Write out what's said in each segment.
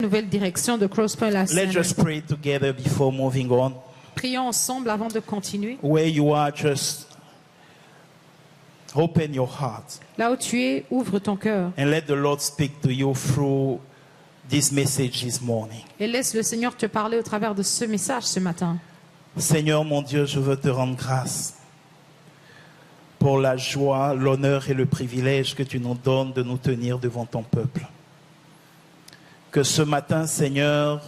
Nouvelle direction de Crosspoint Life Let's Center. just pray together before moving on. Prions ensemble avant de continuer. Where you are, just open your heart Là où tu es, ouvre ton cœur and let the Lord speak to you through this message this morning. et laisse le Seigneur te parler au travers de ce message ce matin. Seigneur mon Dieu, je veux te rendre grâce pour la joie, l'honneur et le privilège que tu nous donnes de nous tenir devant ton peuple. Que ce matin, Seigneur,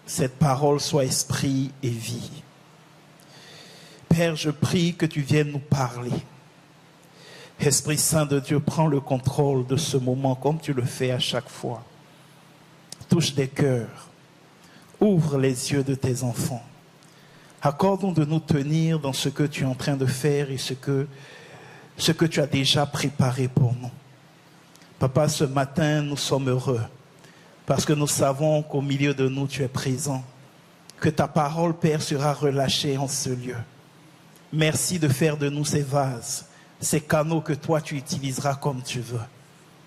cette parole soit esprit et vie. Père, je prie que tu viennes nous parler. Esprit Saint de Dieu, prends le contrôle de ce moment comme tu le fais à chaque fois. Touche des cœurs. Ouvre les yeux de tes enfants. Accorde-nous de nous tenir dans ce que tu es en train de faire et ce que tu as déjà préparé pour nous. Papa, ce matin, nous sommes heureux parce que nous savons qu'au milieu de nous, tu es présent. Que ta parole, Père, sera relâchée en ce lieu. Merci de faire de nous ces vases, ces canaux que toi, tu utiliseras comme tu veux.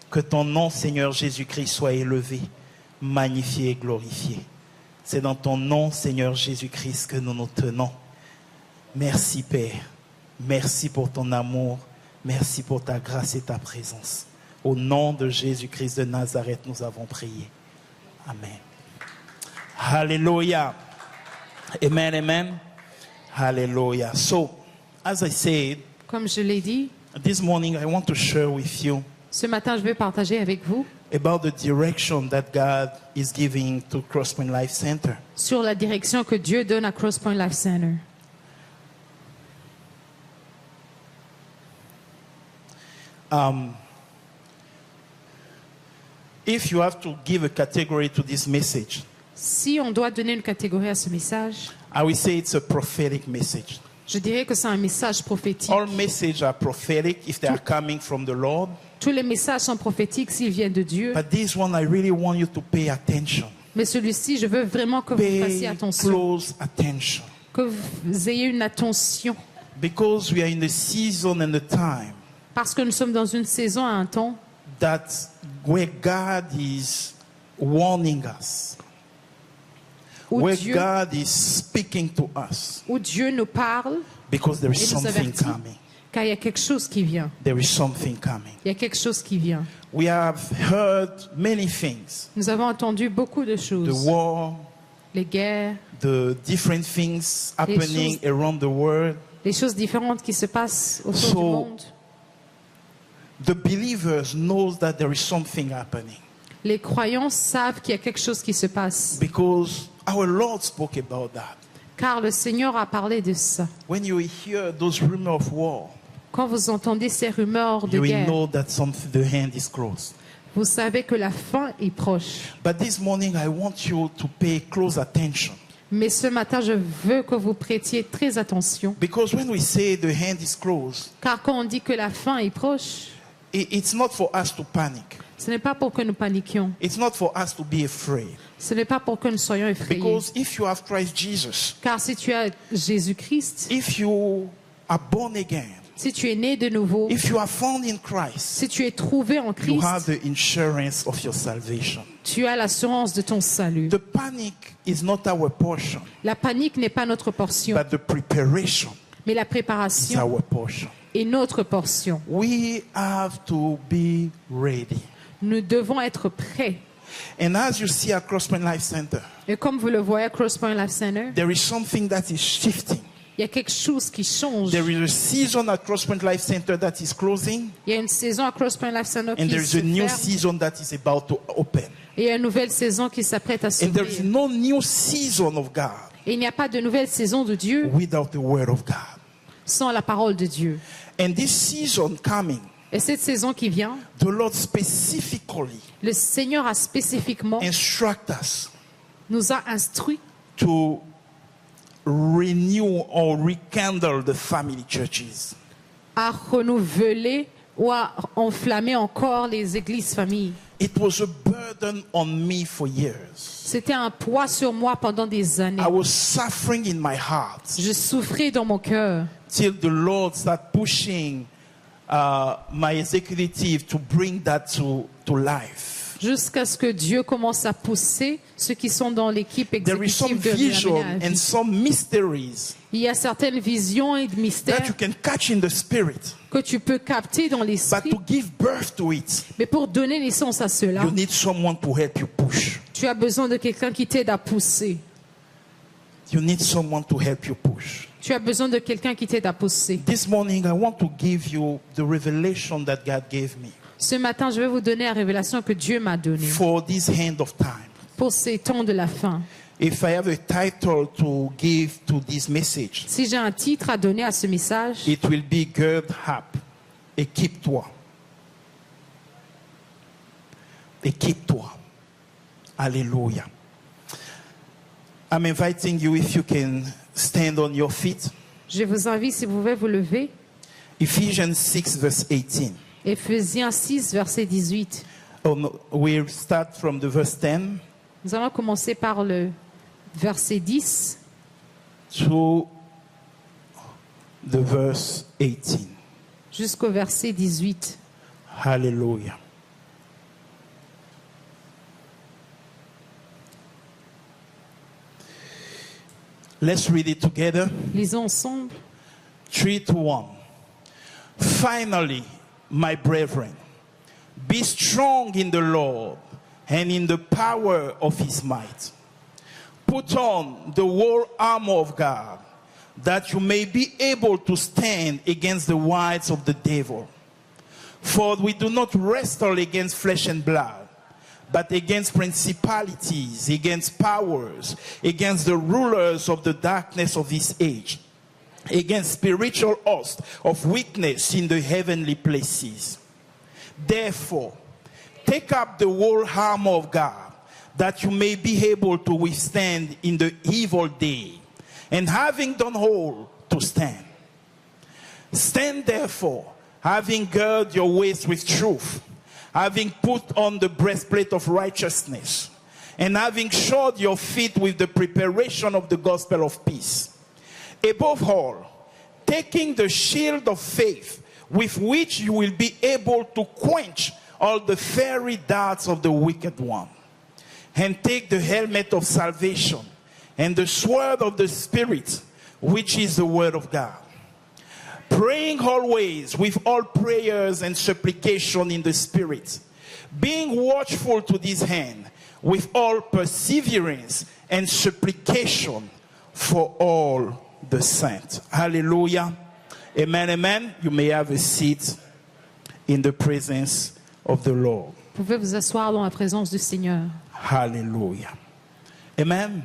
Que ton nom, Seigneur Jésus-Christ, soit élevé, magnifié et glorifié. C'est dans ton nom, Seigneur Jésus-Christ, que nous nous tenons. Merci, Père. Merci pour ton amour. Merci pour ta grâce et ta présence. Au nom de Jésus-Christ de Nazareth, nous avons prié. Amen. Hallelujah. Amen, amen. Hallelujah. So, as I said, Comme je l'ai dit, this morning I want to share with you ce matin, je vais partager avec vous about the direction that God is giving to Crosspoint Life Center. sur la direction que Dieu donne à Crosspoint Life Center. If you have to give a category to this message, Si on doit donner une catégorie à ce message, I will say it's a prophetic message. je dirais que c'est un message prophétique. All messages are prophetic if they are coming from the Lord. Tous les messages sont prophétiques s'ils viennent de Dieu. But this one, I really want you to pay attention. Mais celui-ci, je veux vraiment que vous fassiez Pay attention, close attention. que vous ayez une attention. Because we are in a season and a time Parce que nous sommes dans une saison, à un temps, that where God is warning us, où where Dieu, God is speaking to us, où Dieu nous parle because there is et nous something avertit, coming. car il y a quelque chose qui vient. There is something coming. Il y a quelque chose qui vient. We have heard many things. Nous avons entendu beaucoup de The choses. war, Les guerres, the different things happening around the world. les choses différentes qui se passent autour So, du monde. The believers knows that there is something happening Les croyants savent qu'il y a quelque chose qui se passe. because our Lord spoke about that. Car le Seigneur a parlé de ça. When you hear those rumors of war, Quand vous entendez ces rumeurs de you will guerre, know that the hand is close. vous savez que la fin est proche. But this morning, I want you to pay close attention Mais ce matin, je veux que vous prêtiez très attention. because when we say the hand is close, Car quand on dit que la fin est proche, it's not for us to panic. ce n'est pas pour que nous paniquions. It's not for us to be afraid. Ce n'est pas pour que nous soyons effrayés. Because if you have Christ Jesus, Car si tu as Jésus-Christ, if you are born again, si tu es né de nouveau, if you are found in Christ, si tu es trouvé en you have Christ, the insurance of your salvation. tu as l'assurance de ton salut. The panic is not our portion, La panique n'est pas notre portion, but the preparation mais la is préparation our portion. est notre portion. We have to be ready. Nous devons être prêts. And as you see at Crosspoint Life Center, Et comme vous le voyez à Crosspoint Life Center, there is something that is shifting. il y a quelque chose qui change. There is a season at Crosspoint Life Center that is closing, Il y a une saison à Crosspoint Life Center and qui there is se a new ferme. season that is about to open. Et il y a une nouvelle saison qui s'apprête à And there is s'ouvrir. no new season of God Et il n'y a pas de nouvelle saison de Dieu without the Word of God. sans la parole de Dieu. And this season coming, Et cette saison qui vient, the Lord specifically le Seigneur a spécifiquement instruct us nous a instruits to renew or rekindle the family churches. à renouveler ou à enflammer encore les églises familles. It was a burden on me for years. C'était un poids sur moi pendant des années. I was suffering in my heart Je souffrais dans mon cœur till the Lord started pushing my executive to bring that to life. Jusqu'à ce que Dieu commence à pousser ceux qui sont dans l'équipe There is some exécutive de vision Ramener à la and vie. some mysteries Il y a certaines visions et de that mystères you can catch in the spirit. que tu peux capter dans But l'esprit. to give birth to it, Mais pour donner naissance à cela, you need someone to help you push. tu as besoin de quelqu'un qui t'aide à pousser. You need someone to help you push. Tu as besoin de quelqu'un qui t'aide à pousser. This morning, I want to give you the revelation that God gave me Ce matin, je vais vous donner la révélation que Dieu m'a donnée for this end of time. pour ces temps de la fin. If I have a title to give to this message, Si j'ai un titre à donner à ce message, it will be Gird Up. Équipe-toi. Équipe-toi. Alléluia. I'm inviting you, if you can stand on your feet. je vous invite, si vous pouvez vous lever, Ephesians 6, verse 18. Éphésiens 6, verset 18. Oh, no, we'll start from the verse 10 Nous allons commencer par le verset 10 to the verse 18. jusqu'au verset 18. Hallelujah. Let's read it together. Lisons ensemble. 3 to 1. Finally, my brethren, be strong in the Lord and in the power of his might. Put on the whole armor of God, that you may be able to stand against the wiles of the devil. For we do not wrestle against flesh and blood, but against principalities, against powers, against the rulers of the darkness of this age, against spiritual hosts of weakness in the heavenly places. Therefore, take up the whole armor of God, that you may be able to withstand in the evil day, and having done all, to stand. Stand therefore, having girded your waist with truth, having put on the breastplate of righteousness, and having shod your feet with the preparation of the gospel of peace. Above all, taking the shield of faith, with which you will be able to quench all the fiery darts of the wicked one. And take the helmet of salvation and the sword of the Spirit, which is the word of God. Praying always with all prayers and supplication in the Spirit, being watchful to this end, with all perseverance and supplication for all the saints. Hallelujah. Amen, amen. You may have a seat in the presence of the Lord. Vous pouvez vous asseoir dans la présence du Seigneur. Hallelujah. Amen.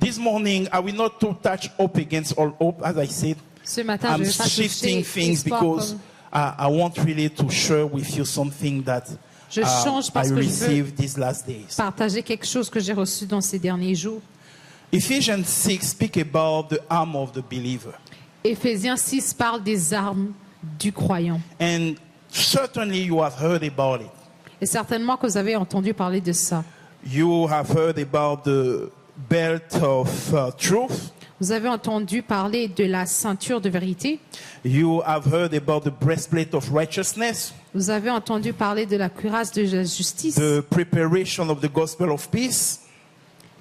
This morning, I will not touch hope against all hope, as I said. Ce matin, I'm je vais pas shifting toucher things espoir because comme- I want really to share with you something that Je change I parce que je veux received these last days. partager quelque chose que j'ai reçu dans ces derniers jours. Ephesians 6 speak about the armor of the believer. Éphésiens 6 parle des armes du croyant. And certainly you have heard about it. Et certainement que vous avez entendu parler de ça. You have heard about the belt of truth. Vous avez entendu parler de la ceinture de vérité. You have heard about the breastplate of righteousness, Vous avez entendu parler de la cuirasse de la justice, the preparation of the gospel of peace,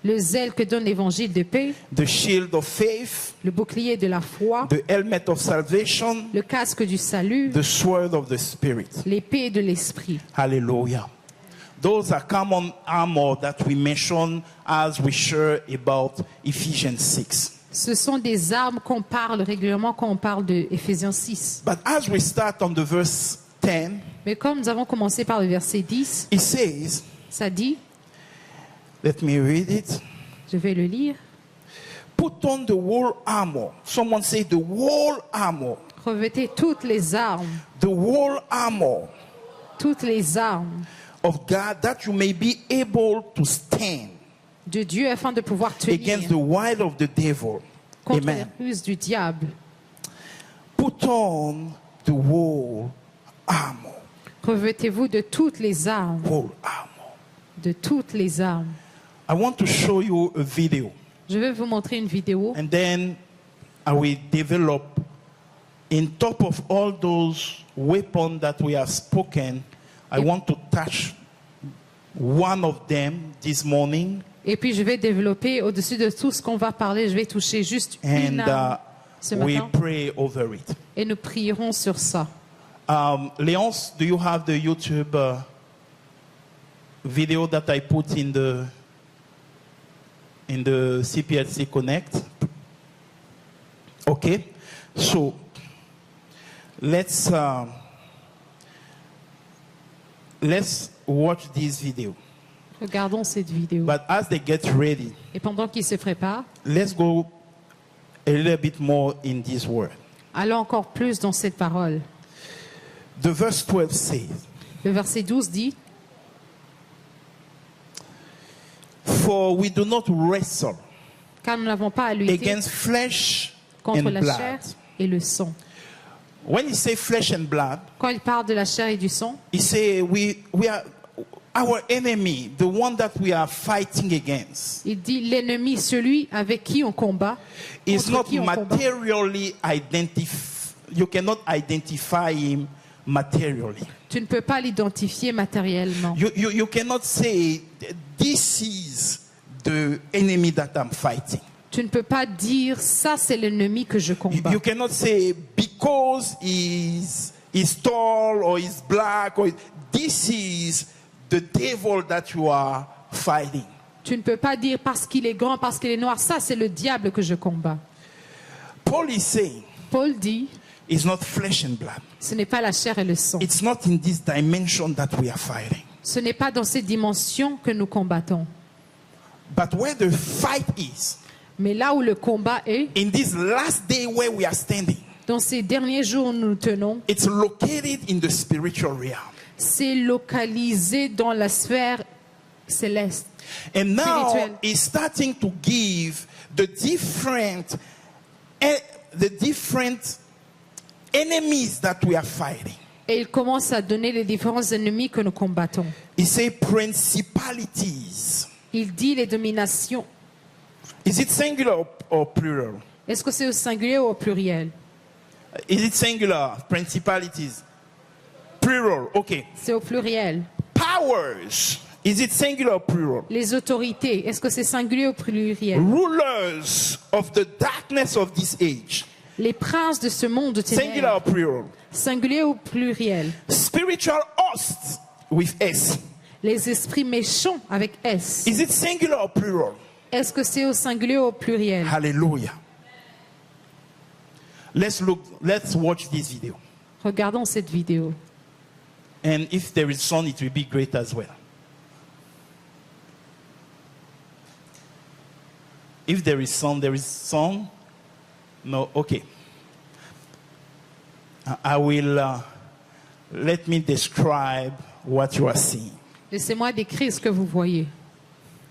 le zèle que donne l'évangile de paix, the shield of faith, le bouclier de la foi, the helmet of salvation, le casque du salut, the sword of the Spirit. l'épée de l'esprit. Hallelujah. Those are common armor that we mention as we share about Ephesians 6. Ce sont des armes qu'on parle régulièrement quand on parle de Éphésiens 6. But as we start on the verse 10, Mais comme nous avons commencé par le verset 10, it says, ça dit, let me read it. je vais le lire, Put on the whole armor. Someone say the whole armor. revêtez toutes les armes Of God, that you may be able to stand de Dieu afin de pouvoir against tenir the wile of the devil. contre les Amen. ruses du diable. Put on the whole armor. Revêtez-vous de toutes les armes, Whole armor. de toutes les armes. I want to show you a video, Je vais vous montrer une vidéo and then I will develop in top of all those weapons that we have spoken. I want to touch one of them this morning, Et puis je vais développer au-dessus de tout ce qu'on va parler, je vais toucher juste une and âme ce we matin pray over it. et nous prierons sur ça. Léonce, do you have the YouTube video that I put in the CPLC Connect? Okay, so let's watch this video. Regardons cette vidéo. But as they get ready, Et pendant qu'ils se préparent, let's go a little bit more in this word. allons encore plus dans cette parole. The verse 12 says, Le verset 12 dit, "For we do not wrestle car nous n'avons pas à lutter against flesh contre and la blood." chair et le sang. When he say flesh and blood, Quand il parle de la chair et du sang, he say we are our enemy, the one that we are fighting against, il dit l'ennemi, celui avec qui on combat, is contre not qui on combat. materially you cannot identify him materially. Tu ne peux pas l'identifier matériellement. You cannot say this is the enemy that I'm fighting. Tu ne peux pas dire ça c'est l'ennemi que je combats. You cannot say because he's tall or he's black or this is the devil that you are fighting. Tu ne peux pas dire parce qu'il est grand, parce qu'il est noir, ça c'est le diable que je combats. Paul is saying Paul dit, it's not flesh and blood. ce n'est pas la chair et le sang. It's not in this dimension that we are fighting. Ce n'est pas dans ces dimensions que nous combattons. But where the fight is, Mais là où le combat est, in this last day where we are standing, dans ces derniers jours où nous tenons, it's located in the spiritual realm. c'est localisé dans la sphère céleste. And now Spirituel. he's starting to give the different enemies that we are fighting. Et il commence à donner les différents ennemis que nous combattons. He say principalities. Il dit les dominations. Is it singular or plural? Est-ce que c'est au singulier ou au pluriel? Is it singular? Principalities. Plural. Okay. C'est au pluriel. Powers. Is it singular or plural? Les autorités, est-ce que c'est singulier ou pluriel? Rulers of the darkness of this age. Les princes de ce monde de Singular or ténèbres, plural? singulier ou pluriel? Spiritual hosts with S. Les esprits méchants avec S. Is it singular or plural? Est-ce que c'est au singulier ou au pluriel? Hallelujah. Let's watch this video. Regardons cette vidéo. And if there is sound, it will be great as well. If there is sound, there is sound. No, okay. I will let me describe what you are seeing. Laissez-moi décrire ce que vous voyez.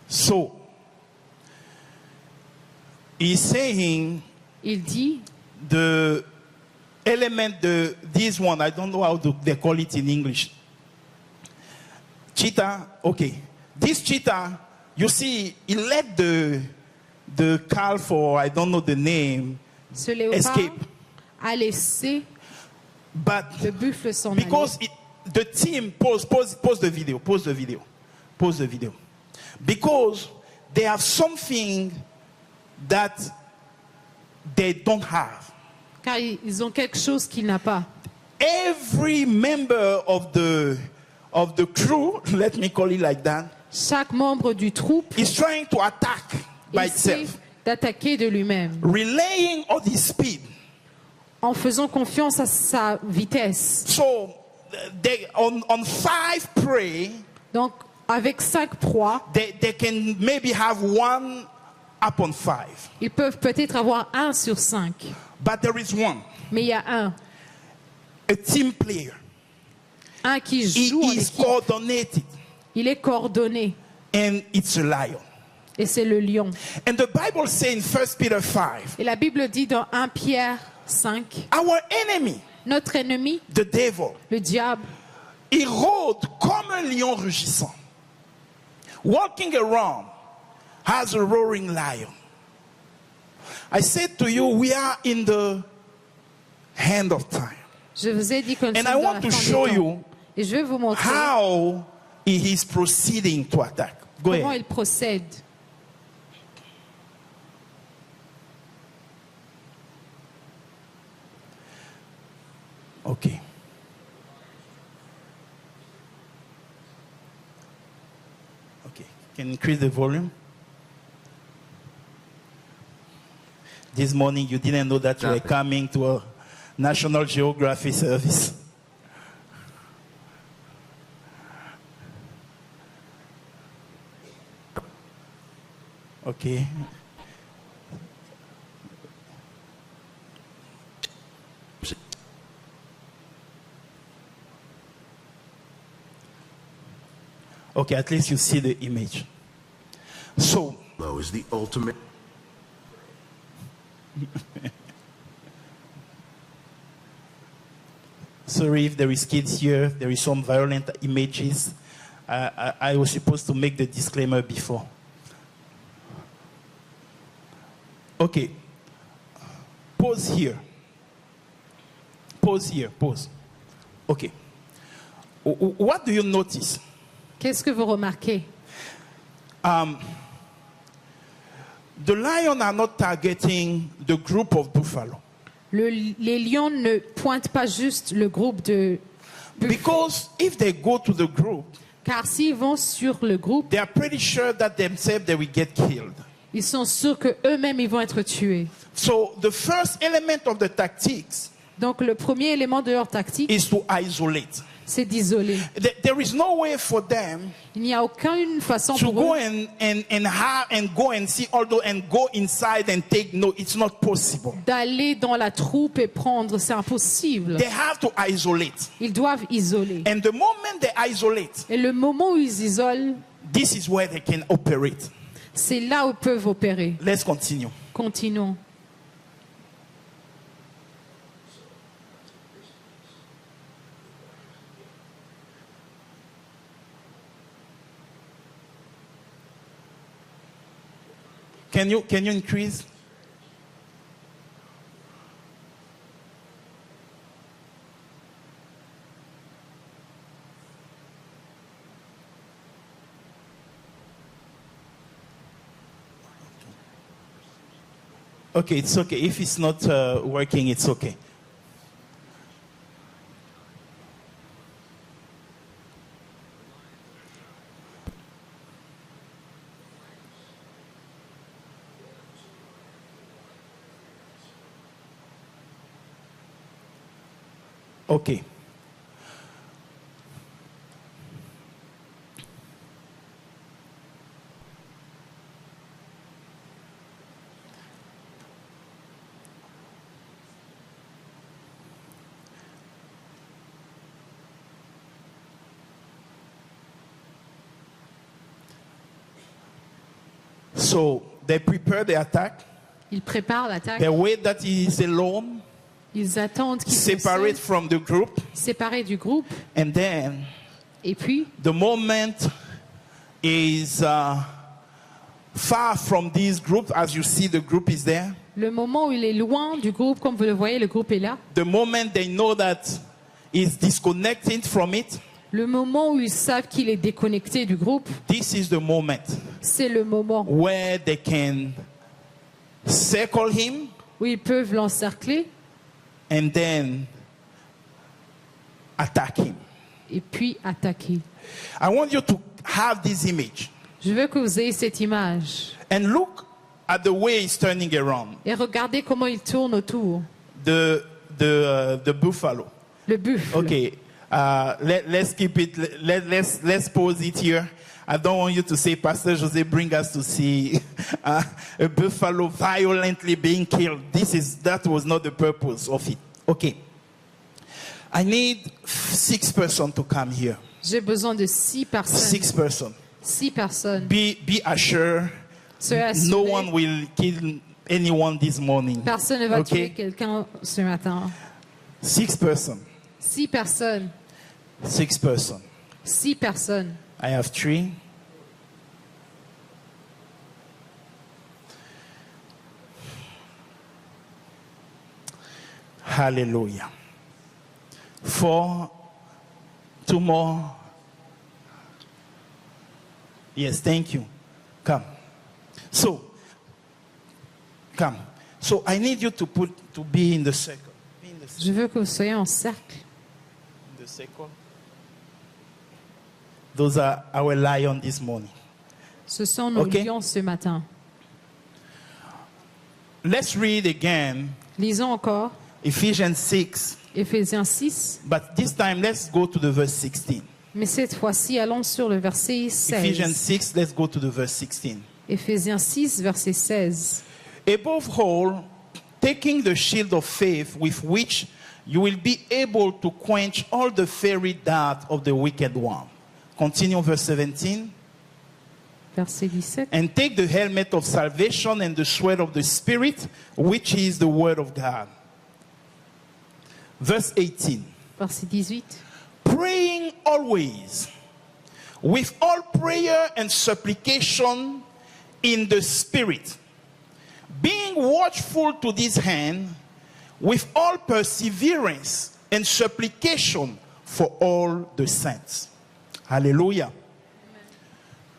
So, he's saying Il dit, the element, this one, I don't know how they call it in English. Cheetah, okay. This cheetah, you see, he let the calf, or I don't know the name, ce léopard escape. a laissé But le buffle s'en aller. because the team, pause the video. Because they have something that they don't have. Car ils ont quelque chose qu'il n'a pas. Every member of the crew, let me call it like that, Chaque membre du troupe is trying to attack by essaie itself, d'attaquer de lui-même relaying all his speed. en faisant confiance à sa vitesse. So they on 5 prey, Donc, avec 5 proies, they can maybe have 1 upon 5. ils peuvent peut-être avoir 1 sur 5. But there is one, Mais il y a a team player. un qui He joue en is équipe. coordinated, Il est coordonné. and it's a lion. Et c'est le lion. And the Bible says in 1 Peter 5, Et la Bible dit dans 1 Pierre 5, our enemy, notre ennemi, the devil, le diable, il rôde comme un lion rugissant, walking around as a roaring lion. I said to you, we are in the hand of time. je vous ai dit qu'on And I sommes dans want la to fin show des temps. you Et je vais vous montrer how he is proceeding to attack. Go Comment ahead. il procède? Okay. Okay. Can you increase the volume? This morning you didn't know that you were coming to a National Geography service. Okay. Okay, at least you see the image. So, Is the ultimate. sorry if there is kids here, there is some violent images. I was supposed to make the disclaimer before. Okay. Pause here. Pause here. Pause. Okay. What do you notice? Qu'est-ce que vous remarquez? The lions are not targeting the group of buffalo. Les lions ne pointent pas juste le groupe de buffles. Because if they go to the group, Car s'ils vont sur le groupe, they are pretty sure that themselves they will get killed. ils sont sûrs que eux-mêmes ils vont être tués. So the first element of the tactics Donc le premier élément de leur tactique, is to isolate. c'est d'isoler. There is no way for them Il n'y a aucune façon to pour go eux and go and see although and go inside and take. No, it's not possible. d'aller dans la troupe et prendre. C'est impossible. They have to isolate. Ils doivent isoler. And the moment they isolate, Et le moment où ils isolent, this is where they can operate. c'est là où ils peuvent opérer. Let's continue. Continuons. Can you increase? Okay, it's okay. If it's not working, it's okay. Okay. So they prepare the attack. Ils préparent l'attaque. They wait that he is alone, Ils attendent qu'ils soient separate seuls, from the group, séparés du groupe. and then Et puis, the moment is far from this group, as you see the group is there. le moment où il est loin du groupe, comme vous le voyez, le groupe est là. The moment they know that he's disconnected from it, Le moment où ils savent qu'il est déconnecté du groupe, this is the moment c'est le moment where they can circle him où ils peuvent l'encercler and then attack him. et puis attaquer. I want you to have this image Je veux que vous ayez cette image and look at the way he's turning around. et regardez comment il tourne autour. The buffalo. Le buffle. Okay, let's keep it. Let's pause it here. I don't want you to say, Pastor Jose, bring us to see a buffalo violently being killed. That was not the purpose of it. Okay. I need 6 persons to come here. J'ai besoin de 6 personnes. 6 persons. 6 personnes. Be assured, Soyez assurés, no one will kill anyone this morning. personne ne va tuer Okay? quelqu'un ce matin. 6 persons. 6 personnes. 6 persons. 6 personnes. I have 3. Hallelujah. 4. 2 more. Yes, thank you. Come. So, come. So I need you to be in the circle. Be in the circle. Je veux que vous soyez en cercle. In the circle. Those are our lions this morning. Ce sont nos Okay. lions ce matin. Let's read again Lisons encore Ephesians 6, Éphésiens 6, but this time let's go to the verse 16. mais cette fois-ci, allons sur le verset Ephesians 16. 6, let's go to the verse 16. Éphésiens 6, verset 16. Above all, taking the shield of faith with which you will be able to quench all the fiery darts of the wicked one. Continue verse 17. Verset 17. And take the helmet of salvation and the sword of the Spirit, which is the word of God. Verse 18. Verset 18. Praying always with all prayer and supplication in the Spirit, being watchful to this end with all perseverance and supplication for all the saints. Hallelujah.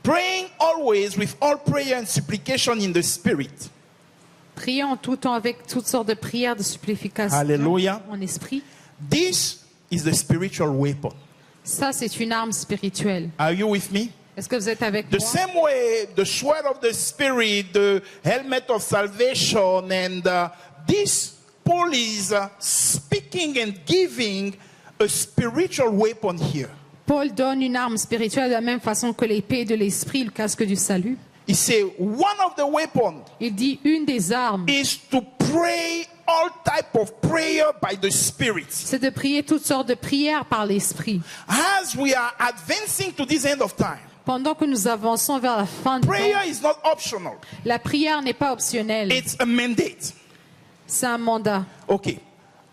Praying always with all prayer and supplication in the Spirit. Prions en tout temps avec toutes sortes de prières, de supplications Alléluia. en esprit. This is the spiritual weapon. Ça, c'est une arme spirituelle. Are you with me? Est-ce que vous êtes avec The moi? same way, the sword of the Spirit, the helmet of salvation, and this Paul is speaking and giving a spiritual weapon here. Paul donne une arme spirituelle de la même façon que l'épée de l'esprit, le casque du salut. He said one of the weapons Il dit une des armes, is to pray all type of prayer by the Spirit. c'est de prier toutes sortes de prières par l'esprit. As we are advancing to this end of time, Pendant que nous avançons vers la fin du prayer temps, is not optional. la prière n'est pas optionnelle, It's a mandate. c'est un mandat. Okay,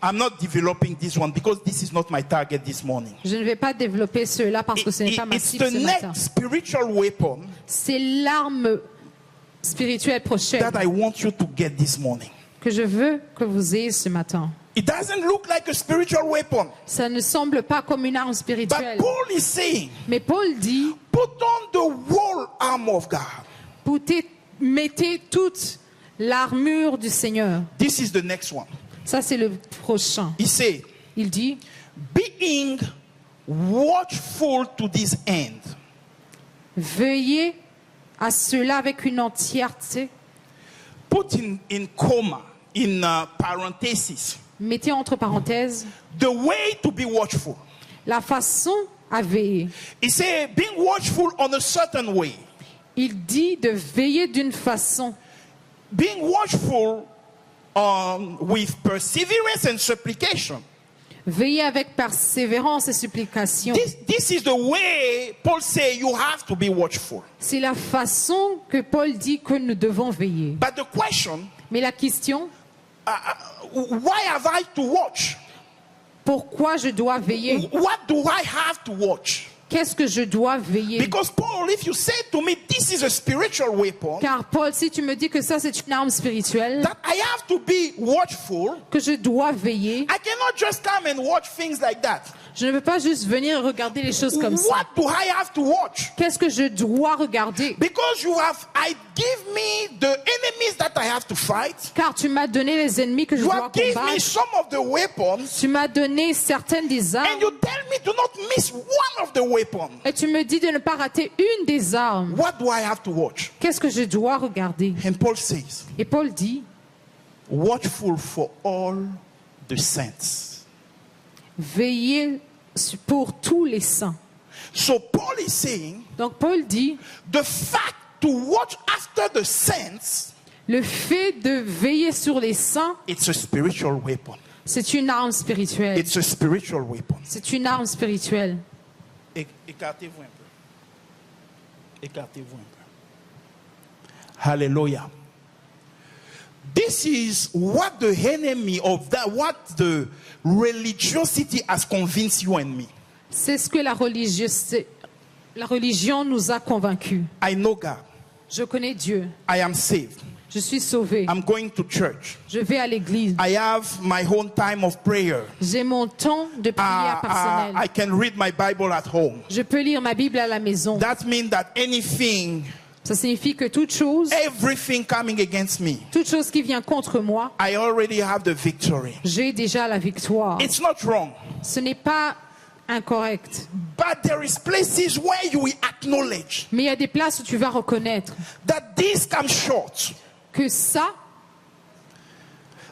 I'm not developing this one because this is not my target this morning. Je ne vais pas développer cela parce que ce n'est pas ma It's cible the ce matin. next spiritual weapon C'est l'arme spirituelle prochaine that I want you to get this morning. que je veux que vous ayez ce matin. It doesn't look like a spiritual weapon, Ça ne semble pas comme une arme but spirituelle. Paul is saying, Mais Paul dit, put on the whole armor of God. mettez toute l'armure du Seigneur. This is the next one. Ça, c'est le prochain. He said, Il dit, being watchful to this end. veuillez à cela avec une entièreté. Put in comma, in parenthesis, Mettez entre parenthèses the way to be watchful. la façon à veiller. He said, being watchful on a certain way. Il dit de veiller d'une façon. Being watchful with perseverance and supplication. Veiller avec persévérance et supplication. This is the way Paul says you have to be watchful. C'est la façon que Paul dit que nous devons veiller. But the question, Mais la question, why have I to watch? pourquoi je dois veiller? What do I have to watch? Qu'est-ce que je dois veiller? Because Paul, if you say to me, this is a spiritual weapon, Car Paul, si tu me dis que ça c'est une arme spirituelle, that I have to be watchful, que je dois veiller, I cannot just come and watch things like that. je ne veux pas juste venir regarder les choses comme ça. What do I have to watch? Qu'est-ce que je dois regarder? Because I give me the enemies that I have to fight. Car tu m'as donné les ennemis que je You dois have given me combattre. some of the weapons, Tu m'as donné certaines des and armes. you tell me to not miss one of the weapons. Et tu me dis de ne pas rater une des armes. What do I have to watch? Qu'est-ce que je dois regarder? And Paul says, Et Paul dit, watchful for all the saints. veillez pour tous les saints. So Paul is saying, Donc Paul dit, the fact to watch after the saints, le fait de veiller sur les saints, it's a spiritual weapon. c'est une arme spirituelle. It's a spiritual weapon. C'est une arme spirituelle. Écartez-vous un peu. Écartez-vous un peu. Hallelujah. This is what the enemy of that, what the religiosity has convinced you and me. C'est ce que la religion nous a convaincus. I know God. Je connais Dieu. I am saved. Je suis sauvé. I'm going to church. Je vais à l'église. I have my own time of prayer. J'ai mon temps de prière personnel. I can read my Bible at home. Je peux lire ma Bible à la maison. That means that anything, Ça signifie que toute chose coming against me, qui vient contre moi, I already have the victory. j'ai déjà la victoire. It's not wrong. Ce n'est pas incorrect. But there is places where you will acknowledge Mais il y a des places où tu vas reconnaître that this comes short. que ça,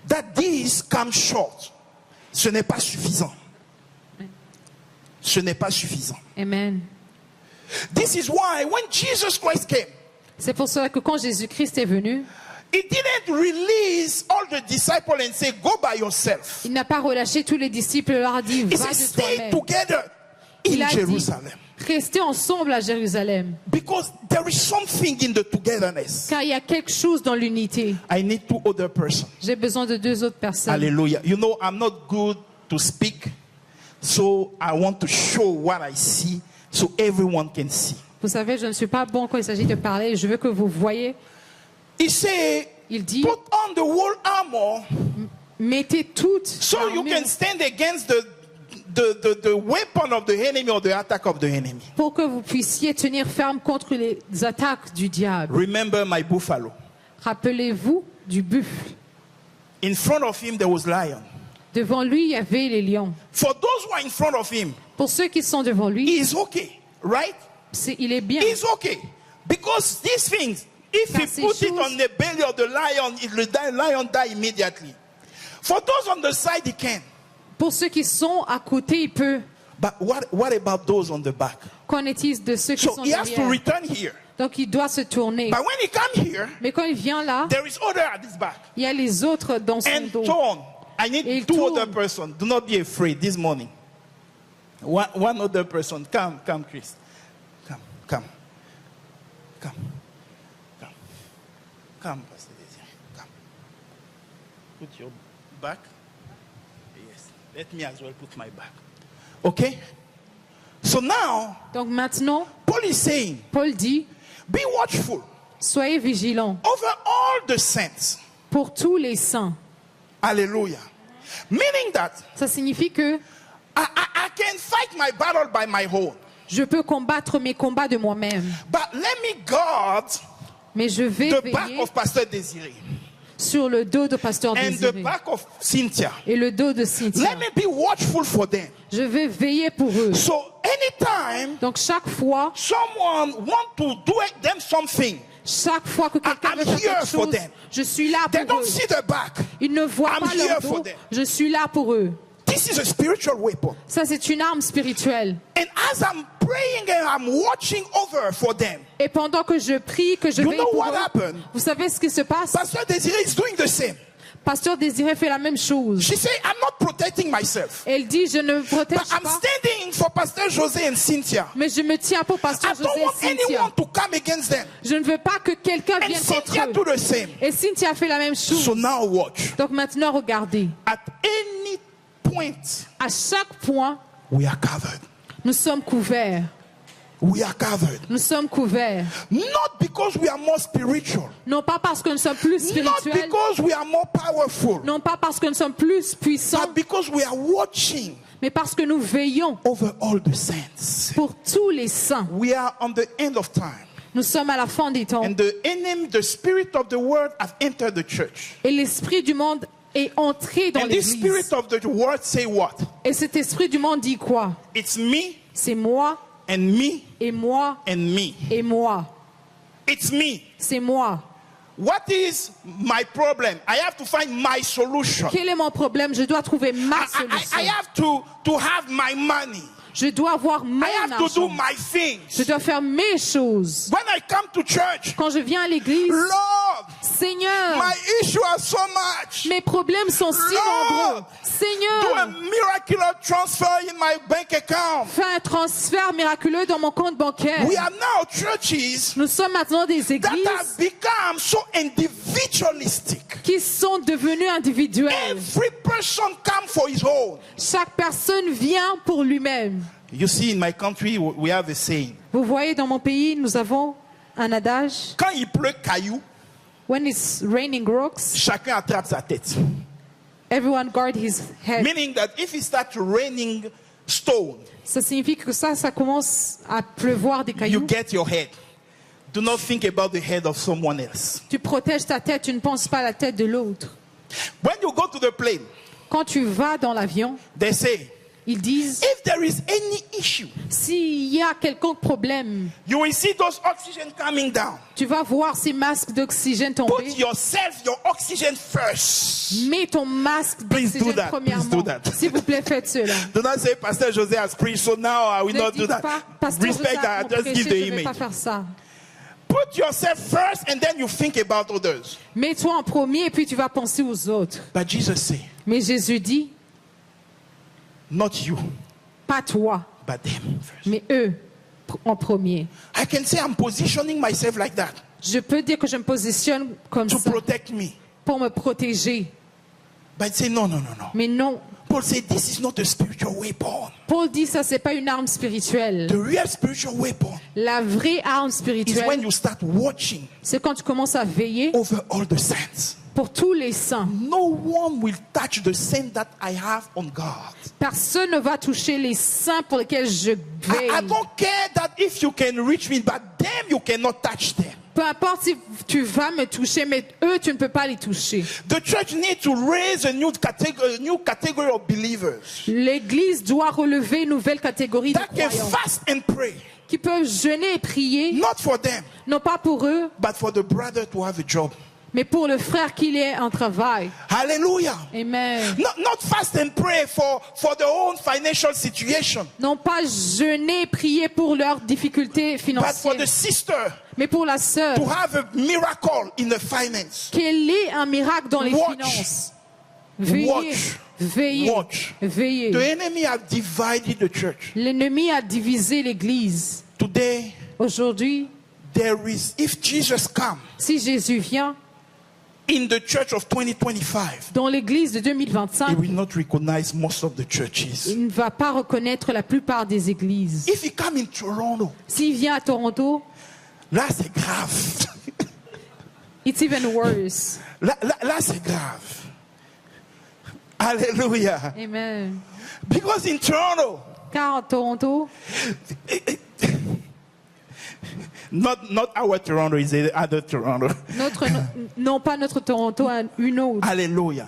That this comes short. Ce n'est pas suffisant. Ce n'est pas suffisant. amen. This is why when Jesus Christ came, C'est pour cela que quand Jésus-Christ est venu, he didn't release all the disciples and say, go by yourself. il n'a pas relâché tous les disciples et leur a dit, He va said, de stay toi-même. together Il in a dit, Jerusalem. restez ensemble à Jérusalem. Because there is something in the togetherness. Car il y a quelque chose dans l'unité. I need two other persons. J'ai besoin de 2 autres personnes. Hallelujah. You know, I'm not good to speak, so I want to show what I see so everyone can see. Vous savez, je ne suis pas bon quand il s'agit de parler. Je veux que vous voyez. He said, Il dit, put on the whole armor mettez toutes so you l'armure can stand against the weapon of the enemy or the attack of the enemy. pour que vous puissiez tenir ferme contre les attaques du diable. Remember my buffalo. Rappelez-vous du buffle. In front of him there was lion. Devant lui, il y avait les lions. For those who are in front of him, Pour ceux qui sont devant lui, he is okay, right? il est bien. He's okay. Because these things, if Car he ces put it choses- on the belly of the lion, the lion die immediately. For those on the side, he can. Pour ceux qui sont à côté, il peut. But what about those on the back? Qu'en est-il de ceux qui So sont he has to derrière? return here. Donc il doit se tourner. But when he comes here, Mais quand il vient là, there is order at his back. il y a les autres dans son And dos. so on. I Et il need two tourne. other persons. Do not be afraid this morning. One other person. Come, Chris. Come, Pastor Desiree. Come. Put your back. Yes. Let me as well put my back. Okay? So now, Donc maintenant, Paul is saying, Paul dit, be watchful soyez vigilants over all the saints. pour tous les saints. Hallelujah. Meaning that Ça signifie que I can fight my battle by my own. je peux combattre mes combats de moi-même. But let me guard Mais je vais the back veiller of Pastor Desiree sur le dos de Pasteur and the Désiré back of Cynthia. et le dos de Cynthia. Let me be watchful for them. Je vais veiller pour eux. So anytime Donc chaque fois someone want to do them something, que quelqu'un I'm veut faire here quelque for chose, them. je suis là They pour don't eux. see the back. Ils ne voient I'm pas here leur for dos. them. Je suis là pour eux. This is a spiritual weapon. Ça, c'est une arme spirituelle. And as I'm praying and I'm watching over for them, Et pendant que je prie, que je You veille know pour what eux, happened? vous savez ce qui se passe? Pastor Desiree is doing the same. Pasteur Désiré fait la même chose. She said, I'm not protecting myself. Elle dit, je ne me protège But I'm pas, standing for Pastor Jose and Cynthia. mais je me tiens pour Pasteur I don't José want et Cynthia. anyone to come against them. Je ne veux pas que quelqu'un And vienne contre Cynthia do eux. the same. Et Cynthia fait la même chose. So now watch. Donc maintenant, regardez. At any point, À chaque point, we are covered. nous sommes couverts. We are covered. Nous sommes couverts. Not because we are more spiritual. Non pas parce que nous sommes plus Not spirituels. because we are more powerful. Non pas parce que nous sommes plus puissants. But because we are watching Mais parce que nous veillons over all the saints. pour tous les saints. We are on the end of time. Nous sommes à la fin des temps. And the enemy, the spirit of the world, have entered the church. Et l'esprit du monde est entré dans And this spirit l'église. of the world say what? Et cet esprit du monde dit quoi? It's me C'est moi and me et moi and me. et moi. It's me. C'est moi. What is my problem? I have to find my solution. Quel est mon problème? Je dois trouver ma solution. I have to have my money. Je dois avoir mon I have to do argent. my things. Je dois faire mes choses. When I come to church, Quand je viens à l'église, Lord, Seigneur, my issue are so much. mes problèmes sont si Lord, nombreux. Do a Seigneur, miraculous transfer in my bank account. fais un transfert miraculeux dans mon compte bancaire. We are now churches Nous sommes maintenant des that have églises become so individualistic. qui sont devenues individuelles. Every person come for his own. Chaque personne vient pour lui-même. You see, in my country, we have a saying. Vous voyez, dans mon pays, nous avons un adage. Quand il pleut caillou, when it's raining rocks, chacun attrape sa tête. everyone guard his head. Meaning that if it starts raining stone, Ça signifie que ça commence à pleuvoir des you cailloux. get your head. Do not think about the head of someone else. Tu protèges ta tête, tu ne penses pas à la tête de l'autre. When you go to the plane, Quand tu vas dans l'avion, they say, ils disent, if there is any issue, s'il y a quelconque problème, you will see those oxygen coming down. tu vas voir ces masques d'oxygène Put tomber. yourself, your oxygen first. Mets ton masque Please do d'oxygène that. Please premièrement. do that. S'il vous plaît, faites cela. Do not say, Pastor Jose has preached, so now I will Ne not do dites that. pas, Pasteur Respect Joseph that. a Just prêché, give je the ne vais pas image. faire ça. Put yourself first and then you think about others. Mets-toi en premier et puis tu vas penser aux autres. But Jesus said, Mais Jésus dit, not you, pas toi, but them first. mais eux en premier. I can say I'm positioning myself like that Je peux dire que je me positionne comme to ça protect me. pour me protéger. But say, no. Mais non. Paul said, this is not a spiritual weapon. Paul dit ça, c'est pas une arme spirituelle. The real spiritual weapon La vraie arme is when spirituelle, you start watching c'est quand tu commences à veiller over all the saints. pour tous les saints. No one will touch the sin that I have on God. Personne ne va toucher les saints pour lesquels je veille. I don't care that if you can reach me, but them you cannot touch them. Peu importe si tu vas me toucher, mais eux, tu ne peux pas les toucher. The church needs to raise a new category of believers L'Église doit relever une nouvelle catégorie de that can croyants fast and pray, qui peuvent jeûner et prier, not for them, non pas pour eux, but for the brother to have a job. mais pour le frère qu'il ait un travail. Hallelujah. Amen. Not fast and pray for their own financial situation, Non pas jeûner et prier pour leurs difficultés but for the financières, sister mais pour la sœur, to have a miracle in the finance. qu'elle ait un miracle dans les Watch. finances. Veillez, Watch. veillez, Watch. veillez. The enemy have divided the church. L'ennemi a divisé l'Église. Today, Aujourd'hui, if Jesus come si Jésus vient in the church of 2025, dans l'Église de he 2025, will not recognize most of the churches. il ne va pas reconnaître la plupart des églises. If he come in Toronto, S'il vient à Toronto, là c'est grave. it's even worse. Là c'est grave. Hallelujah. Amen. Because in Toronto, Car à Toronto, not our Toronto, is the other Toronto. non pas notre Toronto, une autre. Hallelujah.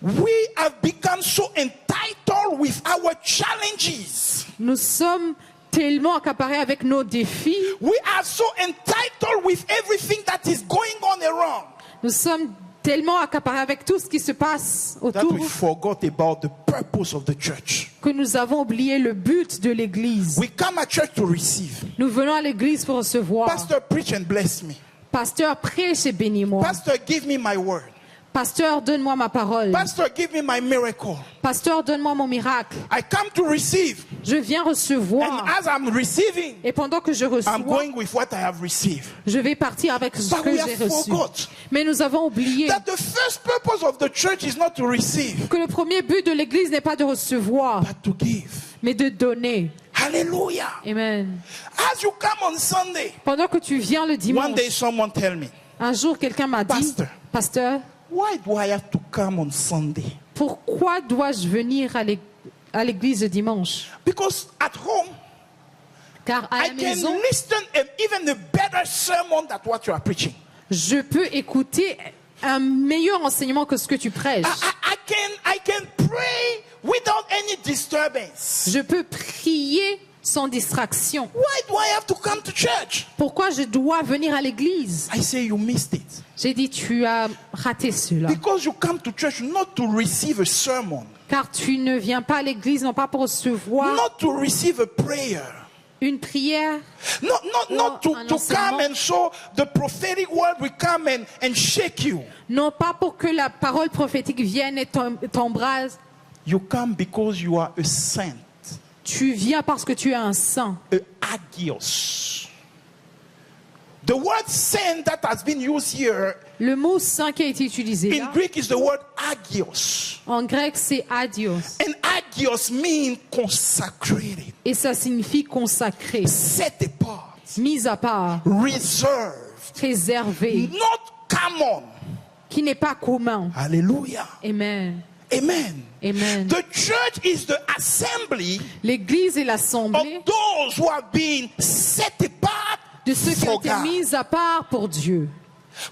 We have become so entitled with our challenges. Nous sommes tellement accaparés avec nos défis. We are so entitled with everything that is going on around Nous sommes tellement accaparés avec tout ce qui se passe that autour we forgot about the purpose of the church. que nous avons oublié le but de l'Église. We come at church to receive. Nous venons à l'Église pour recevoir. Pastor, preach and bless me. Pasteur, prêche et bénis-moi. Pastor, give me my word. Pasteur, donne-moi ma parole. Pastor, give me my miracle. Pasteur, donne-moi mon miracle. I come to receive. Je viens And recevoir. as I'm receiving, Et pendant que je I'm reçois, going with what I have received. je vais partir avec ce But que we j'ai have reçu. forgot Mais nous avons oublié that the first purpose of the church is not to receive, que le premier but de l'Église n'est pas de recevoir, but to give. mais de donner. Hallelujah. Amen. As you come on Sunday, Pendant que tu viens le one dimanche, day someone tell me, un jour quelqu'un m'a dit, Pasteur. Pasteur, why do I have to come on Sunday? pourquoi dois-je venir à l'église le dimanche? Because at home, Car à I la can maison, listen even a better sermon than what you are preaching. je peux écouter un meilleur enseignement que ce que tu prêches. I can pray without any disturbance. Je peux prier sans distraction. Why do I have to come to church? Pourquoi je dois venir à l'église? I say you missed it. J'ai dit, tu as raté cela. Because you come to church not to receive a sermon, Car tu ne viens pas à l'église non pas pour recevoir not to receive a prayer, une prière, not to un come enseignement. and so the prophetic word will come and shake you. non pas pour que la parole prophétique vienne et t'embrase. You come because you are a saint, Tu viens parce que tu es un saint. a agios. The word saint that has been used here Le mot saint qui a été utilisé in là, Greek is the word agios. en grec, c'est adios. And agios means consecrated, Et ça signifie consacré, set apart, mis à part, reserved. réservé, not common. qui n'est pas commun. Hallelujah. Amen. Amen. Amen. The church is the assembly L'Église est of l'assemblée those who have been set apart de ceux qui ont for été God, mis à part pour Dieu,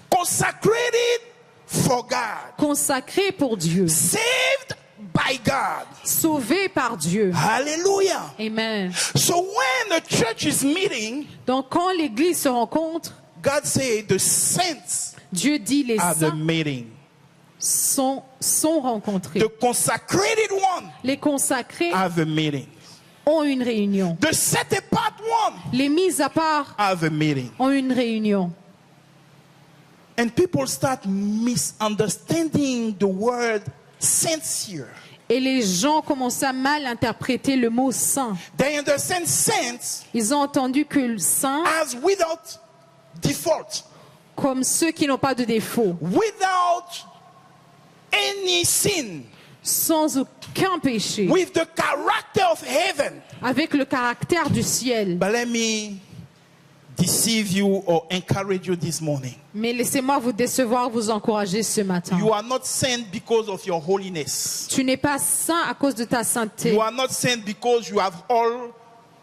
consecrated for God, consacrés pour Dieu, saved by God. sauvés par Dieu. Hallelujah. Amen. So when the church is meeting, Donc quand l'Église se rencontre, God said the saints Dieu dit les are the saints meeting. sont rencontrés. The consecrated one Les consacrés are the meeting. ont une réunion. The set apart one Les mis à part are the meeting. ont une réunion. And people start misunderstanding the word sincere. Et les gens commencent à mal interpréter le mot saint. They understand saints Ils ont entendu que le saint, as without default, comme ceux qui n'ont pas de défaut, without any sin, sans aucun péché, with the character of heaven. avec le caractère du ciel. But let me deceive you or encourage you this morning. Mais laissez-moi vous décevoir, vous encourager ce matin. You are not saint because of your holiness. Tu n'es pas saint à cause de ta sainteté. You are not saint because you have all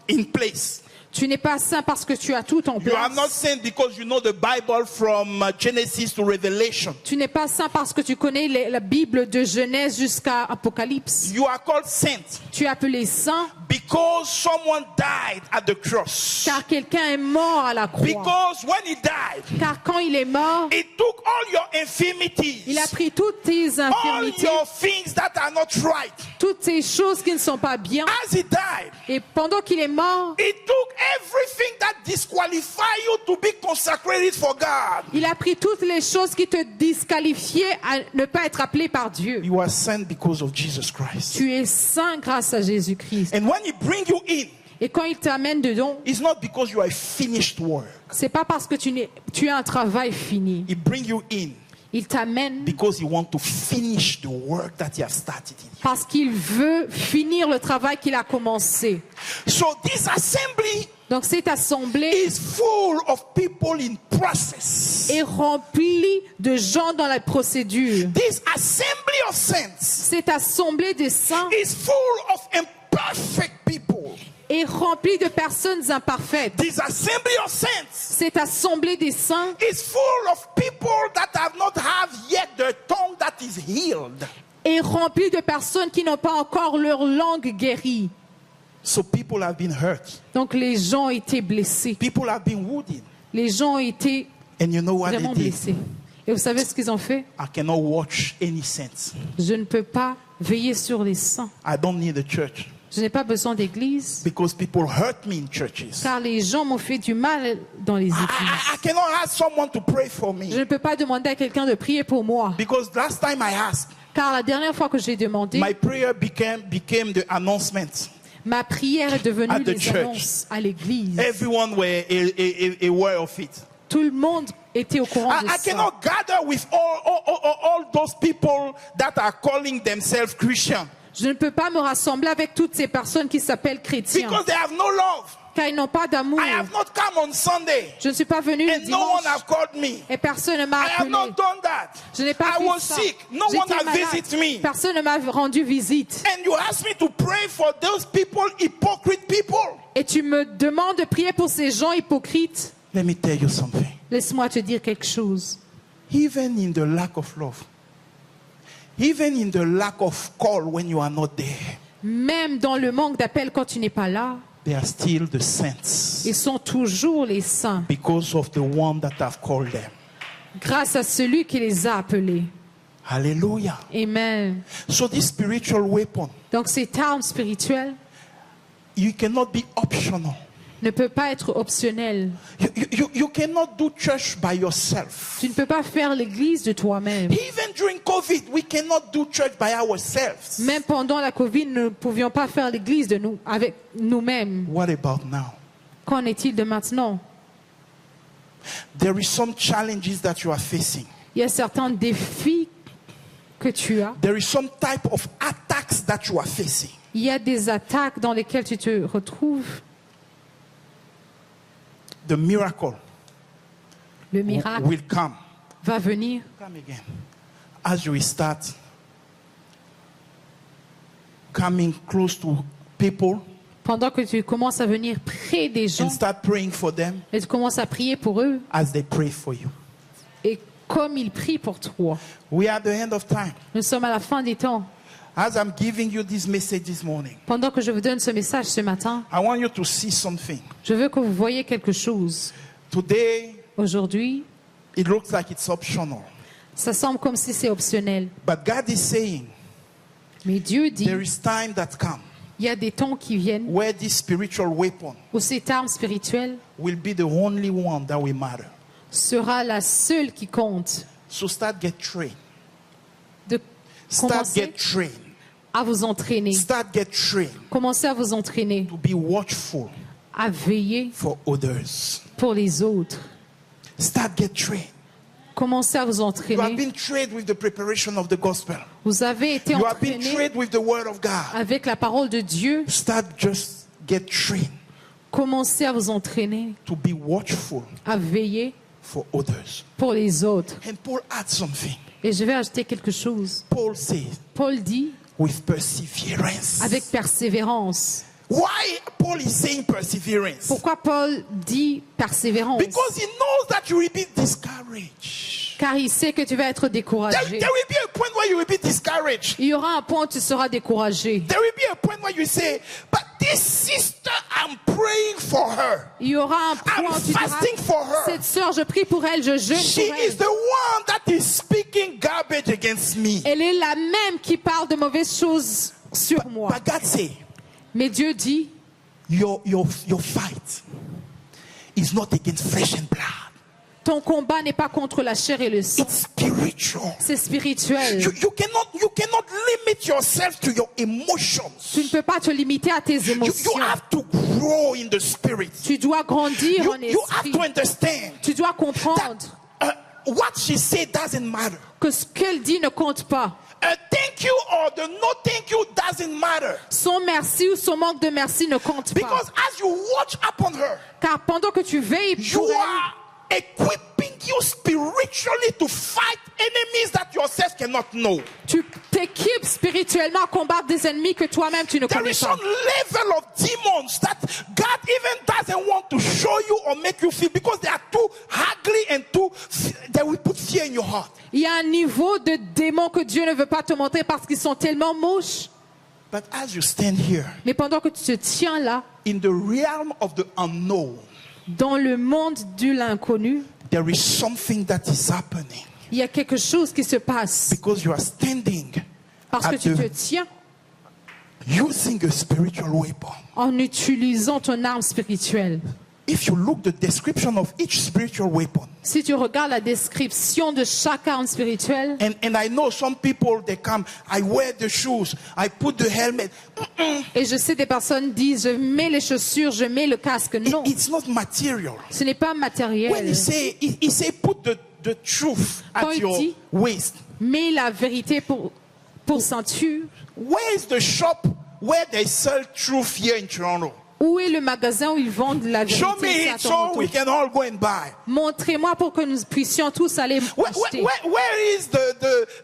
in place. Tu n'es pas saint parce que tu as tout en You are not place. saint because you know the Bible from Genesis to Revelation. Tu n'es pas saint parce que tu connais la Bible de Genèse jusqu'à Apocalypse. You are called saint Tu es appelé saint because someone died at the cross. car quelqu'un est mort à la croix. Because when he died, Car quand il est mort, he took all your infirmities, il a pris toutes tes all infirmités, your things that are not right. toutes ces choses qui ne sont pas bien. As he died, Et pendant qu'il est mort, he took everything that disqualify you to be consecrated for God. il a pris toutes les choses qui te disqualifiaient à ne pas être appelé par Dieu. You are saint because of Jesus Christ. Tu es saint grâce à Jésus-Christ. And when he bring you in, Et quand il t'amène dedans, it's not because you are a finished work. c'est pas parce que tu as un travail fini. He bring you in Il t'amène because he want to finish the work that he has started in you. parce qu'il veut finir le travail qu'il a commencé. So this assembly Donc cette assemblée is full of people in process. est remplie de gens dans la procédure. This assembly of saints Cette assemblée des saints is full of imperfect people. est remplie de personnes imparfaites. This assembly of saints Cette assemblée des saints is full of people that have not have yet the tongue that is healed. est remplie de personnes qui n'ont pas encore leur langue guérie. So people have been hurt. Donc les gens ont été blessés. People have been wounded. Les gens ont été And you know what they vraiment did? blessés. Et vous savez ce qu'ils ont fait? I cannot watch any saints. Je ne peux pas veiller sur les saints. I don't need a church Je n'ai pas besoin d'église. because people hurt me in churches. Car les gens m'ont fait du mal dans les églises. I cannot ask someone to pray for Je me ne peux pas demander à quelqu'un de prier pour moi. because last time I asked, Car la dernière fois que j'ai demandé, my prayer became the announcement. ma prière est At devenue the des church. annonces à l'église. Everyone were aware of it. Tout le monde était au courant de I ça. cannot gather with all those people that are calling themselves Christian Je ne peux pas me rassembler avec toutes ces personnes qui s'appellent chrétiens. because they have no love. Car ils n'ont pas d'amour. I have not come on Sunday Je ne suis pas venu le and no one dimanche. have called me. Et personne ne m'a I have appelé. not done that. Je n'ai pas I fait was ça. sick. No one J'étais have malade. visited me. Personne ne m'a rendu visite. And you ask me to pray for those people, hypocrite people. Et tu me demandes de prier pour ces gens hypocrites. Let me tell you something. Laisse-moi te dire quelque chose. Even in the lack of love, even in the lack of call when you are not there, Même dans le manque d'appel quand tu n'es pas là, they are still the saints ils sont toujours les saints. because of the one that have called them. Grâce à celui qui les a appelés. Hallelujah. Amen. So this spiritual weapon, Donc cette arme spirituelle you cannot be optional. ne peut pas être optionnelle. You cannot do church by yourself. Tu ne peux pas faire l'église de toi-même. Even during COVID, we cannot do church by ourselves. Même pendant la Covid, nous ne pouvions pas faire l'église de nous, avec nous-mêmes. What about now? Qu'en est-il de maintenant? There is some challenges that you are facing. Il y a certains défis que tu as. There is some type of attacks that you are facing. Il y a des attaques dans lesquelles tu te retrouves. The miracle Le miracle will come. va venir. Come again. As you start coming close to people Pendant que tu commences à venir près des gens and start praying for them et tu commences à prier pour eux as they pray for you. et comme ils prient pour toi. We are at the end of time. Nous sommes à la fin des temps. As I'm giving you this message this morning, Pendant que je vous donne ce message ce matin, I want you to see something. je veux que vous voyez quelque chose. Today, Aujourd'hui, it looks like it's optional. ça semble comme si c'est optionnel. But God is saying Mais Dieu dit, there is time that comes il y a des temps qui viennent where this spiritual weapon où cette arme spirituelle will be the only one that will matter. sera la seule qui compte. So start get trained. De Start commencer get trained. à vous entraîner. Start get trained Commencez à vous entraîner, to be watchful à veiller for others. pour les autres. Start get trained. Commencez à vous You have entraîner. been trained with the preparation of the gospel. Vous avez été You have been entraîné trained with the word of God. avec la parole de Dieu. Start just get trained Commencez à vous entraîner, to be watchful à veiller for others. pour les autres. And Paul adds something. Et je vais ajouter quelque chose. Paul says, Paul dit with perseverance. avec persévérance. Why Paul is saying perseverance? Pourquoi Paul dit persévérance? Because he knows that you will be discouraged. Car il sait que tu vas être There découragé. will be a point where you will be discouraged. Il y aura un point où tu seras découragé. There will be a point where you say, but this sister, I'm praying for her. Il y aura un point I'm où tu diras, fasting for her. cette sœur, je prie pour elle, je jeûne She pour is elle. the one that is speaking garbage against me. Elle est la même qui parle de mauvaises choses sur moi. But God say, Mais Dieu dit, your fight is not against flesh and blood. ton combat n'est pas contre la chair et le sang. It's spiritual. C'est spirituel. You cannot limit yourself to your emotions. Tu ne peux pas te limiter à tes You émotions. have to grow in the spirit. Tu dois grandir en You have esprit. to understand Tu dois comprendre what she said doesn't matter. que ce qu'elle dit ne compte pas. Thank you or the no thank you doesn't matter. Son merci ou son manque de merci ne compte pas. Because as you watch upon her, Car pendant que tu veilles you pour elle, are equipping you spiritually to fight enemies that yourself cannot know. tu t'équipes spirituellement à combattre des ennemis que toi-même tu ne There connais is pas. some level of demons that God even doesn't want to show you or make you feel because they are too ugly and they will put fear in your heart. Il y a un niveau de démons que Dieu ne veut pas te montrer parce qu'ils sont tellement moches. But as you stand here Mais pendant que tu te tiens là, in the realm of the unknown, dans le monde de l'inconnu, there is something that is happening il y a quelque chose qui se passe. because you are standing Parce que at tu te the, tiens using a spiritual weapon. en utilisant ton arme spirituelle. If you look the description of each spiritual weapon, Si tu regardes la description de chaque arme spirituelle, and I know some people, they come, I wear the shoes, I put the helmet. et je sais des personnes disent, je mets les chaussures, je mets le casque. Non, It's not material. ce n'est pas When matériel. he say put the truth Quand at il your dit- waist, Mets la vérité pour ceinture. where is the shop where they sell truth here in Toronto? Où est le magasin où ils vendent la vérité? Show me ici à it so Toronto? we can all go and buy. Montrez-moi pour que nous puissions tous aller acheter. Where is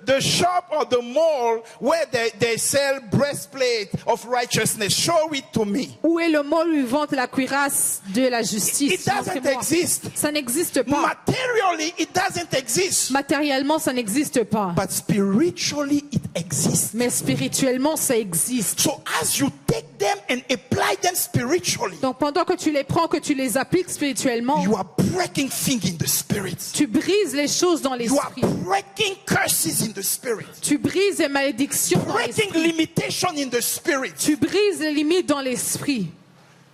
the shop or the mall where they sell breastplate of righteousness? Show it to me. Où est le mall où ils vendent la cuirasse de la justice? It doesn't Montrez-moi. exist. Ça n'existe pas. Materially, it doesn't exist. Matériellement, ça n'existe pas. But spiritually, it exists. Mais spirituellement, ça existe. So as you take them and apply them spiritually, Donc pendant que tu les prends, que tu les appliques spirituellement, you are breaking things in the spirit. tu brises les choses dans You are l'esprit. breaking curses in the spirit. Tu brises les malédictions dans Breaking l'esprit. limitation in the spirit. Tu brises les limites dans l'esprit.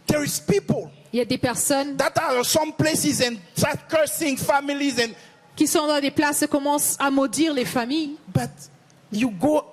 There is people Il y a des personnes that are in some places and start cursing families qui sont dans des places et commencent à maudire les familles. but you go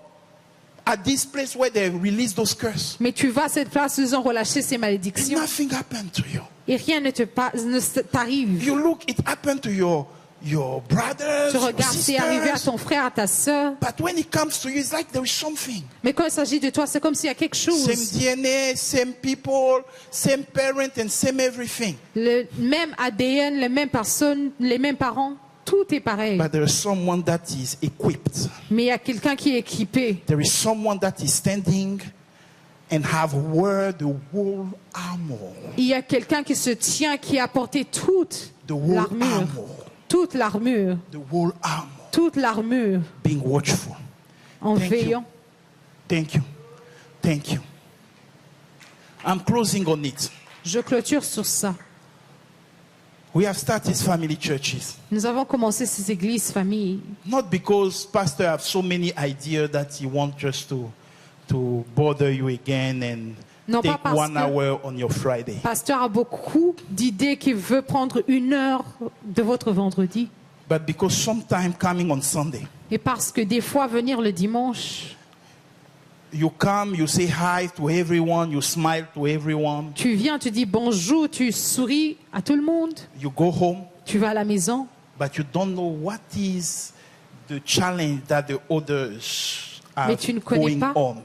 at this place where they release those curses. Mais tu vas à cette place où ils ont relâché ces malédictions Nothing happened to you. et rien ne t'arrive. You look, it happened to your your brothers, Tu your regardes, c'est arrivé à sisters. ton frère, à ta sœur. But when it comes to you, it's like there is something. Mais quand il s'agit de toi, c'est comme s'il y a quelque Same chose. DNA, same people, same parent, and same everything. Le même ADN, les mêmes personnes, les mêmes parents. Tout est pareil. But there is someone that is equipped. Mais il y a quelqu'un qui est équipé. There is someone that is standing and have wear the whole armor. Il y a quelqu'un qui se tient, qui a porté toute The whole l'armure. armor. Toute l'armure. The whole armor. Toute l'armure. Being watchful. En Thank you. veillant. Thank you. Thank you. I'm closing on it. Je clôture sur ça. We have started family churches. Nous avons commencé ces églises familles. Not because pastor have so many ideas that he wants just to bother you again and Non, pas take parce 1 que- hour on your Friday. Pasteur a beaucoup d'idées qu'il veut prendre 1 heure de votre vendredi. But because sometime coming on Sunday, Et parce que des fois, venir le dimanche, you come, you say hi to everyone, you smile to everyone, tu viens, tu dis bonjour, tu souris à tout le monde, you go home, tu vas à la maison, but you don't know what is the challenge that the others are mais tu ne connais going pas on.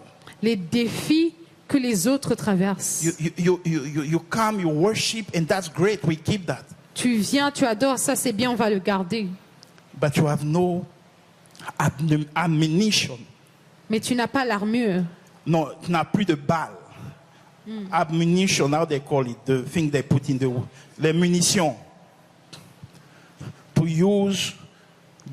les défis que les autres traversent. You come, you worship, and that's great. We keep that. Tu viens, tu adores, ça c'est bien, on va le garder. But you have no ammunition. Mais tu n'as pas l'armure. No, tu n'as plus de balles. Ammunition, how they call it, the thing they put in the munitions. To use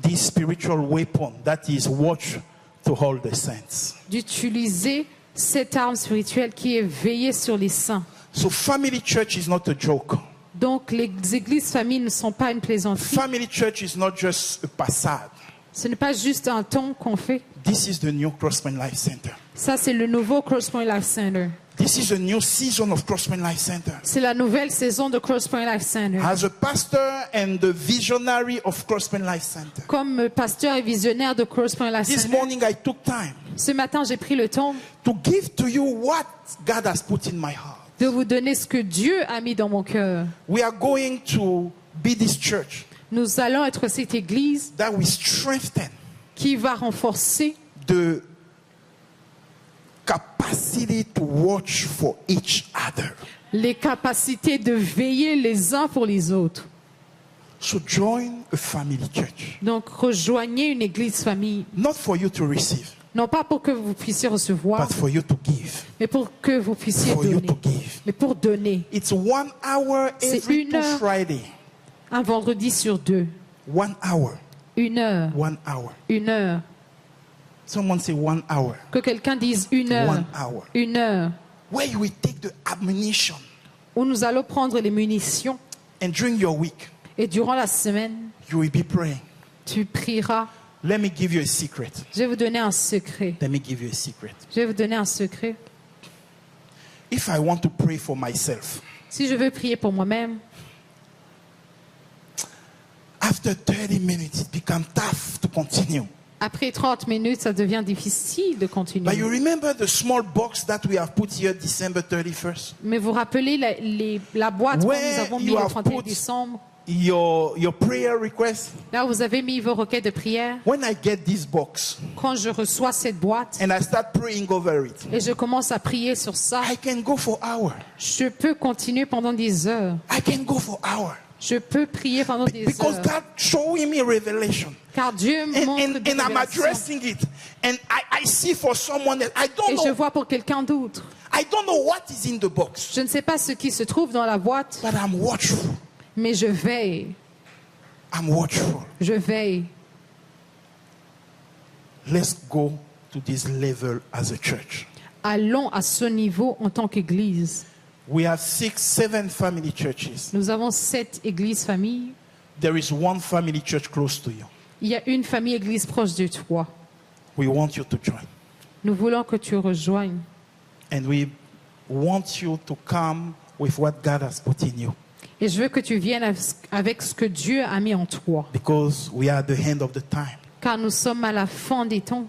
this spiritual weapon that is watch to hold the saints. D'utiliser cette arme spirituelle qui est veillée sur les saints. So family church is not a joke. Donc les églises familles ne sont pas une plaisanterie. Family church is not just a facade. Ce n'est pas juste un ton qu'on fait. This is the new Crosspoint Life Center. Ça, c'est le nouveau Crosspoint Life Center. This is a new season of Crosspoint Life Center. C'est la nouvelle saison de Crosspoint Life Center. As a pastor and the visionary of Crosspoint Life Center, Comme pasteur et visionnaire de Crosspoint Life this Center, morning I took time ce matin, j'ai pris le temps to give to you what God has put in my heart. de vous donner ce que Dieu a mis dans mon cœur. We are going to be this church Nous allons être cette église that will strengthen qui va renforcer the capacity to watch for each other. les capacités de veiller les uns pour les autres. So join a family church. Donc, rejoignez une église famille. Not for you to receive, Non pas pour que vous puissiez recevoir, but for you to give. mais pour que vous puissiez For you donner. to give. Mais pour donner. It's 1 hour C'est every 1 two heure. Friday. Un vendredi sur 2. 1 hour. 1 heure. 1 hour. 1 heure. Someone say 1 hour. Que quelqu'un dise 1 heure. 1 hour. 1 heure. Where you will take the ammunition. Où nous allons prendre les munitions. And during your week, Et durant la semaine, you will be praying. tu prieras. Let me give you a secret. Je vais vous donner un secret. Let me give you a secret. Je vais vous donner un secret. If I want to pray for myself, Si je veux prier pour moi-même, after 30 minutes, it becomes tough to continue. après 30 minutes, ça devient difficile de continuer. But you remember the small box that we have put here December 31st? Mais vous rappelez la boîte que Where nous avons mis you le have 31 put décembre? Your prayer request? Là, vous avez mis vos requêtes de prière. When I get this box Quand je reçois cette boîte and I start praying over it, et je commence à prier sur ça, I can go for hours. je peux continuer pendant des heures. I can go for hours. Je peux prier pendant des Because heures. God showing me revelation. Car Dieu me montre des And I'm révélations. addressing it. And I see for someone else. I Et don't je know. vois pour quelqu'un d'autre. I don't know what is in the box. Je ne sais pas ce qui se trouve dans la boîte, But I'm watchful. mais je veille. I'm watchful. Je veille. Let's go to this level as a church. Allons à ce niveau en tant qu'église. We have 6, 7 family churches. Nous avons 7 églises familles. There is one family church close to you. Il y a une famille église proche de toi. We want you to join. Nous voulons que tu rejoignes. And we want you to come with what God has put in you. Et je veux que tu viennes avec ce que Dieu a mis en toi. Because we are at the end of the time. Car nous sommes à la fin des temps.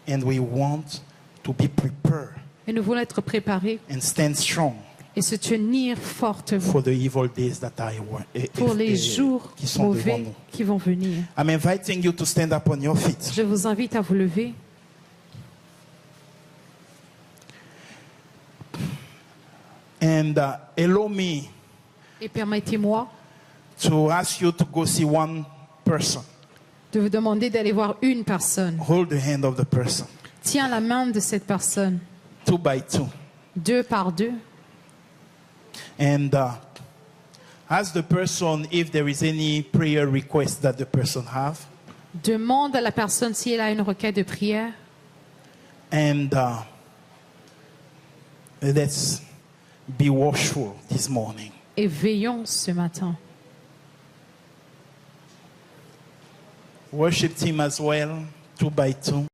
And we want to be prepared Et nous voulons être préparés and stand strong et se tenir fortement for the evil days that pour les jours qui sont devant mauvais nous. qui vont venir. I'm inviting you to stand up on your feet. Je vous invite à vous lever And allow me et permettez-moi to ask you to go see one person. de vous demander d'aller voir une personne. Hold the hand of the person. Tiens la main de cette personne, 2 by 2. 2 par 2, And ask the person if there is any prayer request that the person have. demande à la personne si elle a une requête de prière And let's be watchful this morning. et veillons ce matin. Worship team as well, 2 by 2.